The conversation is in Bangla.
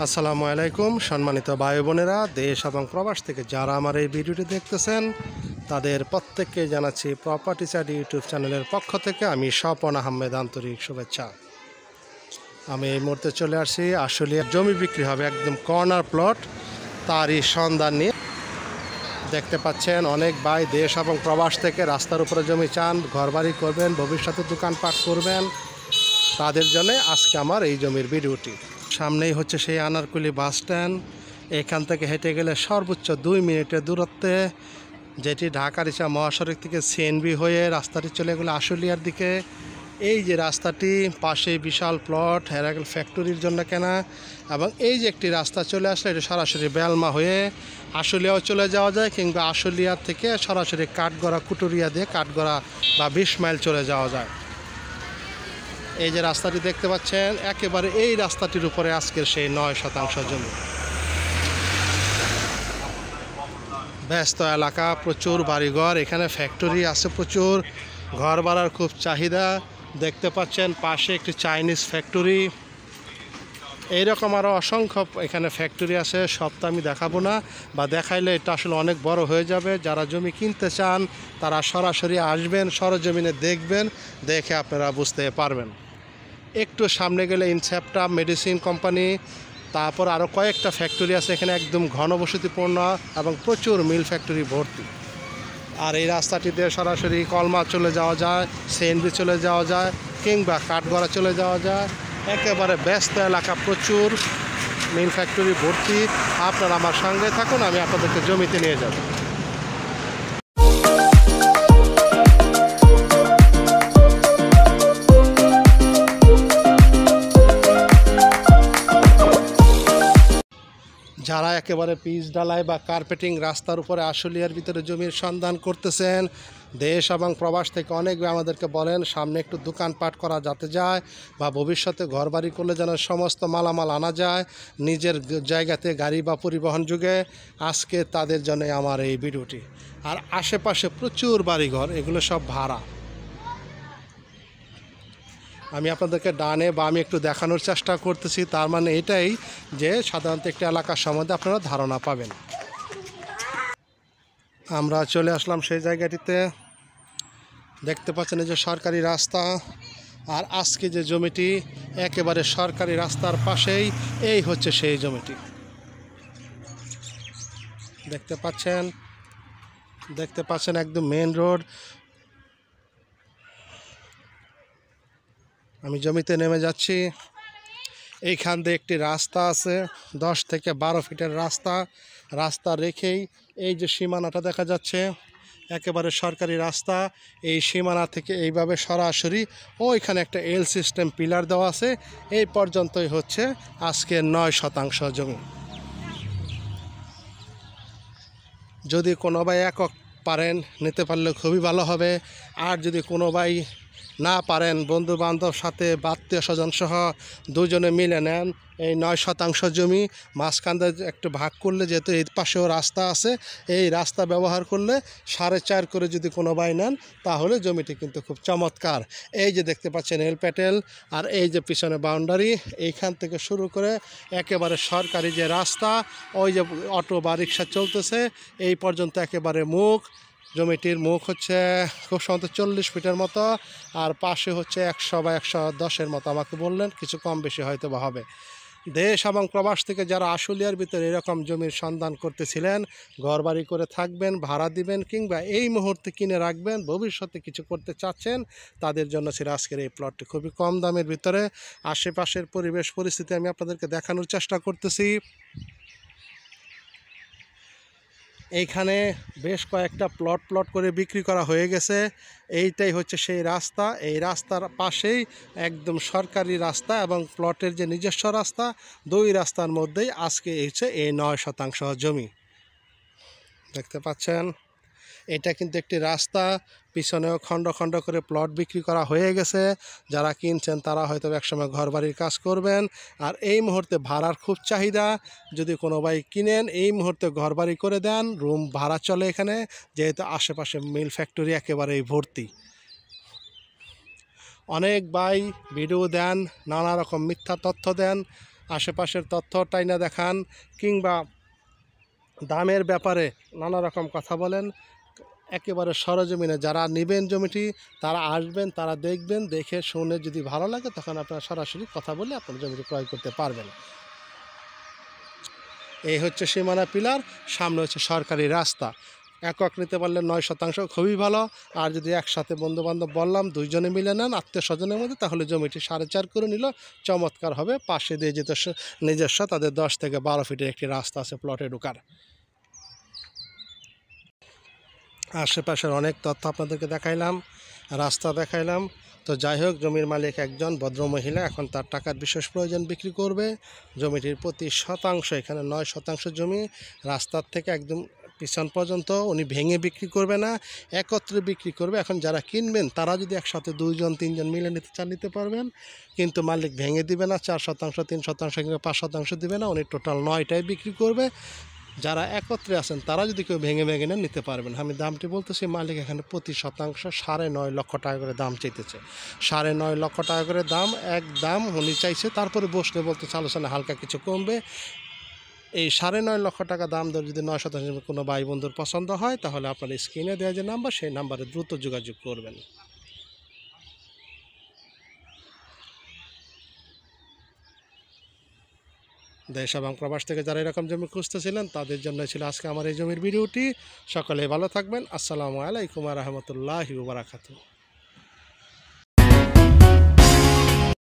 আসসালামু আলাইকুম সম্মানিত ভাই বোনেরা, দেশ এবং প্রবাস থেকে যারা আমার এই ভিডিওটি দেখতেছেন তাদের প্রত্যেককে জানাচ্ছি প্রপার্টি চার্ট ইউটিউব চ্যানেলের পক্ষ থেকে আমি স্বপন আহমেদ আন্তরিক শুভেচ্ছা। আমি এই মুহূর্তে চলে আসছি আসলে জমি বিক্রি হবে একদম কর্নার প্লট, তারই সন্ধান নিয়ে। দেখতে পাচ্ছেন অনেক ভাই দেশ এবং প্রবাস থেকে রাস্তার উপরে জমি চান, ঘরবাড়ি করবেন, ভবিষ্যতে দোকানপাট করবেন, তাদের জন্য আজকে আমার এই জমির ভিডিওটি। সামনেই হচ্ছে সেই আনারকুলি বাস স্ট্যান্ড। এখান থেকে হেঁটে গেলে সর্বোচ্চ 2 মিনিটের দূরত্বে, যেটি ঢাকা রিচা মহাসড়ক থেকে সিএনবি হয়ে রাস্তাটি চলে গেলো আশুলিয়ার দিকে। এই যে রাস্তাটি পাশে বিশাল প্লট হেরাকেল ফ্যাক্টরির জন্য কেনা, এবং এই যে একটি রাস্তা চলে আসলে এটা সরাসরি বেলমা হয়ে আশুলিয়াও চলে যাওয়া যায়, কিংবা আশুলিয়া থেকে সরাসরি কাঠগড়া কুটুরিয়া দিয়ে কাঠগড়া বা 20 মাইল চলে যাওয়া যায়। এই যে রাস্তাটি দেখতে পাচ্ছেন, একেবারে এই রাস্তাটির উপরে আজকের সেই 9% জমি। ব্যস্ত এলাকা, প্রচুর বাড়িঘর, এখানে ফ্যাক্টরি আছে প্রচুর, ঘর ভাড়ার খুব চাহিদা। দেখতে পাচ্ছেন পাশে একটি চাইনিজ ফ্যাক্টরি। এইরকম আরও অসংখ্য এখানে ফ্যাক্টরি আছে, সব তো আমি দেখাবো না, বা দেখাইলে এটা আসলে অনেক বড় হয়ে যাবে। যারা জমি কিনতে চান তারা সরাসরি আসবেন, সরজমিনে দেখবেন, দেখে আপনারা বুঝতে পারবেন। একটু সামনে গেলে ইনসেপ্টা মেডিসিন কোম্পানি, তারপর আরও কয়েকটা ফ্যাক্টরি আছে এখানে, একদম ঘনবসতিপূর্ণ এবং প্রচুর মিল ফ্যাক্টরি ভর্তি। আর এই রাস্তাটি দিয়ে সরাসরি কলমা চলে যাওয়া যায়, সিএনবি চলে যাওয়া যায়, কিংবা কাঠগড়া চলে যাওয়া যায়। একেবারে ব্যস্ত এলাকা, প্রচুর মিল ফ্যাক্টরি ভর্তি। আপনারা আমার সঙ্গে থাকুন, আমি আপনাদেরকে জমিতে নিয়ে যাব। যারা একেবারে পিচ ঢালাই বা কার্পেটিং রাস্তার উপরে আশুলিয়ার ভিতরে জমির সন্ধান করতেছেন, দেশ এবং প্রবাস থেকে অনেক আমাদেরকে বলেন সামনে একটু দোকানপাট করা যাতে যায়, বা ভবিষ্যতে ঘরবাড়ি করলে যেন সমস্ত মালামাল আনা যায় নিজের জায়গাতে গাড়ি বা পরিবহন যুগে, আজকে তাদের জন্য আমার এই ভিডিওটি। আর আশেপাশে প্রচুর বাড়িঘর, এগুলো সব ভাড়া। আমি আপনাদেরকে ডানে বা আমি একটু দেখানোর চেষ্টা করতেছি, তার মানে এটাই যে সাধারণত একটা এলাকার সম্বন্ধে আপনারা ধারণা পাবেন। আমরা চলে আসলাম সেই জায়গাটিতে। দেখতে পাচ্ছেন এই যে সরকারি রাস্তা, আর আজকে যে জমিটি একেবারে সরকারি রাস্তার পাশেই, এই হচ্ছে সেই জমিটি। দেখতে পাচ্ছেন একদম মেন রোড। আমি জমিতে নেমে যাচ্ছি। এইখান দিয়ে একটি রাস্তা আছে, 10 থেকে 12 ফিটের রাস্তা রেখেই এই যে সীমানাটা দেখা যাচ্ছে, একেবারে সরকারি রাস্তা। এই সীমানা থেকে এইভাবে সরাসরি ওইখানে একটা এল সিস্টেম পিলার দেওয়া আছে, এই পর্যন্তই হচ্ছে আজকের 9% জমি। যদি কোনো ভাই একক পারেন নিতে পারলে খুবই ভালো হবে, আর যদি কোনো ভাই না পারেন বন্ধু বান্ধব সাথে আত্মীয় স্বজন সহ দুজনে মিলে নেন এই 9% জমি, মাঝখানে একটু ভাগ করলে, যেহেতু এই পাশেও রাস্তা আছে, এই রাস্তা ব্যবহার করলে 4.5 করে যদি কোনো ভাই নেন তাহলে জমিটি কিন্তু খুব চমৎকার। এই যে দেখতে পাচ্ছেন এল প্যাটেল, আর এই যে পিছনে বাউন্ডারি, এইখান থেকে শুরু করে একেবারে সরকারি যে রাস্তা, ওই যে অটো বা রিক্সা চলতেছে এই পর্যন্ত একেবারে মুখ। জমিটির মুখ হচ্ছে খুব সম্ভবত 40 ফিটের মতো, আর পাশে হচ্ছে 100 বা 110-এর মতো আমাকে বললেন, কিছু কম বেশি হয়তো বা হবে। দেশ এবং প্রবাস থেকে যারা আশুলিয়ার ভিতরে এরকম জমির সন্ধান করতেছিলেন, ঘরবাড়ি করে থাকবেন, ভাড়া দিবেন, কিংবা এই মুহূর্তে কিনে রাখবেন, ভবিষ্যতে কিছু করতে চাচ্ছেন, তাদের জন্য ছিল আজকের এই প্লটটি। খুবই কম দামের ভিতরে আশেপাশের পরিবেশ পরিস্থিতি আমি আপনাদেরকে দেখানোর চেষ্টা করতেছি। এইখানে বেশ কয়েকটা প্লট করে বিক্রি করা হয়ে গেছে। এইটাই হচ্ছে সেই রাস্তা, এই রাস্তার পাশেই একদম সরকারি রাস্তা এবং প্লটের যে নিজস্ব রাস্তা, 2 রাস্তার মধ্যেই আজকে হচ্ছে এই 9% জমি। দেখতে পাচ্ছেন এটা কিন্তু একটি রাস্তা, পিছনেও খণ্ড করে প্লট বিক্রি করা হয়ে গেছে। যারা কিনছেন তারা হয়তো একসময় ঘরবাড়ির কাজ করবেন, আর এই মুহূর্তে ভাড়ার খুব চাহিদা। যদি কোনো ভাই কিনেন এই মুহূর্তে ঘরবাড়ি করে দেন, রুম ভাড়া চলে এখানে, যেহেতু আশেপাশে মিল ফ্যাক্টরি একেবারেই ভর্তি। অনেক ভাই ভিডিও দেন, নানা রকম মিথ্যা তথ্য দেন, আশেপাশের তথ্য টাইনা দেখান কিংবা দামের ব্যাপারে নানা রকম কথা বলেন, একেবারে সরজমিনে যারা নেবেন জমিটি তারা আসবেন, তারা দেখবেন, দেখে শুনে যদি ভালো লাগে তখন আপনারা সরাসরি কথা বলে আপনার জমিটি ক্রয় করতে পারবেন। এই হচ্ছে সীমানা পিলার, সামনে হচ্ছে সরকারি রাস্তা। একক নিতে পারলে 9 শতাংশ খুবই ভালো, আর যদি একসাথে বন্ধুবান্ধব বললাম 2 জনে মিলে নেন আত্মীয় স্বজনের মধ্যে, তাহলে জমিটি 4.5 করে নিল চমৎকার হবে। পাশে দিয়ে যেতে নিজস্ব তাদের 10 থেকে 12 ফিটের একটি রাস্তা আছে প্লটে ঢোকার। আশেপাশের অনেক তথ্য আপনাদেরকে দেখাইলাম, রাস্তা দেখাইলাম। তো যাই হোক, জমির মালিক একজন ভদ্রমহিলা, এখন তার টাকার বিশেষ প্রয়োজন, বিক্রি করবে জমিটির প্রতি শতাংশ, এখানে 9 শতাংশ জমি রাস্তার থেকে একদম পিছন পর্যন্ত উনি ভেঙে বিক্রি করবে না, একত্রে বিক্রি করবে। এখন যারা কিনবেন তারা যদি একসাথে 2 জন 3 জন মিলে নিতে চান নিতে পারবেন, কিন্তু মালিক ভেঙে দিবে না, 4 শতাংশ 3 শতাংশ কিংবা 5 শতাংশ দিবে না, উনি টোটাল 9টাই বিক্রি করবে। যারা একত্রে আছেন তারা যদি কেউ ভেঙে ভেঙে নেন নিতে পারবেন। আমি দামটি বলতেছি, মালিক এখানে প্রতি শতাংশ 9.5 লক্ষ টাকা করে দাম চাইতেছে। 9.5 লক্ষ টাকা করে দাম, এক দাম উনি চাইছে। তারপরে বসলে বলতেছে আলোচনা হালকা কিছু কমবে। এই 9.5 লক্ষ টাকা দাম ধরে যদি 9 শতাংশ কোনো ভাই বন্ধুর পছন্দ হয়, তাহলে আপনার স্ক্রিনে দেওয়া যে নাম্বার, সেই নাম্বারে দ্রুত যোগাযোগ করবেন। দেশ এবং প্রবাস থেকে যারা এরকম জমি খুঁজতেছিলেন তাদের জন্য ছিল আজকে আমার এই জমির ভিডিওটি। সকলে ভালো থাকবেন। আসসালামু আলাইকুম ওয়া রাহমাতুল্লাহি ওয়া বারাকাতুহু।